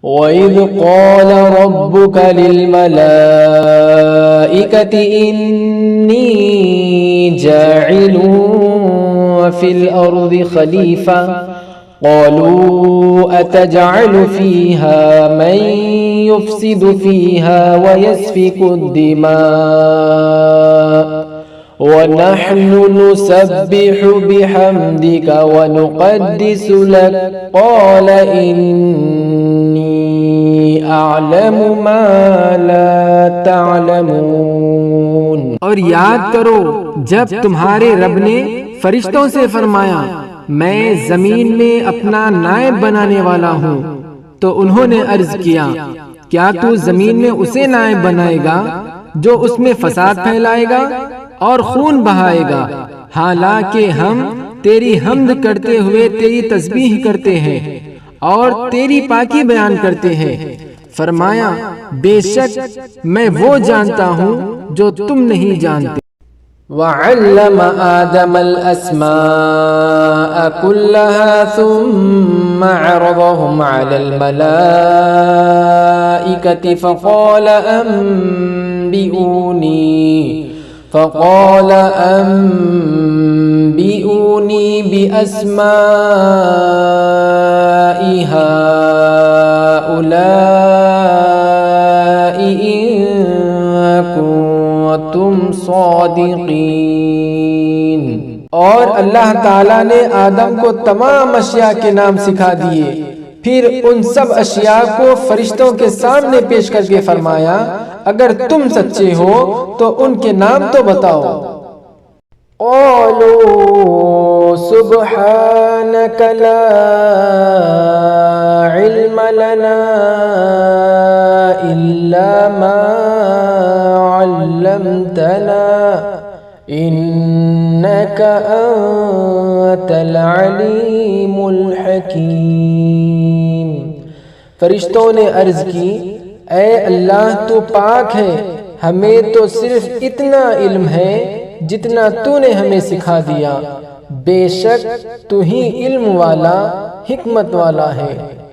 वइज़ क़ाल रब्बुक लिल-मलाइकति इन्नी जाइलुन फ़िल अर्ज़ि ख़लीफ़ा क़ालू अतजअलु फ़ीहा मन युफ़्सिदु फ़ीहा व यस्फ़िकुद्दिमा व नहनु नुसब्बिहु बिहम्दिक व नुक़द्दिसु लक क़ाल इन्नी अअलमु मा ला तअलमून। और याद करो जब तुम्हारे रब ने फरिश्तों से फरमाया, मैं जमीन में अपना नायब बनाने वाला हूँ, तो उन्होंने अर्ज किया, क्या तू जमीन में उसे नायब बनाएगा जो उसमें फसाद फैलाएगा और खून बहाएगा, हालांकि हम तेरी हम्द करते हुए तेरी तस्बीह करते हैं और तेरी पाकी बयान करते हैं। फरमाया, बेशक मैं वो जानता हूँ जो तुम नहीं जानते। वअल्लम आदमल अस्माअ कुल्लहा सुम्मा अरदहुम अलल मलाइकति फ़क़ाल अम्बिऊनी बिअस्माइ हाउलाइ इन कुंतुम सादिक़ीन। और अल्लाह ताला ने आदम को तमाम अशिया के नाम सिखा दिए, फिर उन सब अशिया को फरिश्तों के सामने पेश करके फरमाया, अगर तुम सच्चे हो तो उनके नाम तो बताओ। क़ालू सुब्हानक ला इल्म लना इल्ला मा अल्लमतना इन्नका अंतल अलीमुल हकीम। फरिश्तों ने अर्ज की, ऐ अल्लाह तू पाक है, हमें तो सिर्फ इतना इल्म है जितना तूने हमें सिखा दिया, बेशक तू ही इल्म वाला हिकमत वाला है।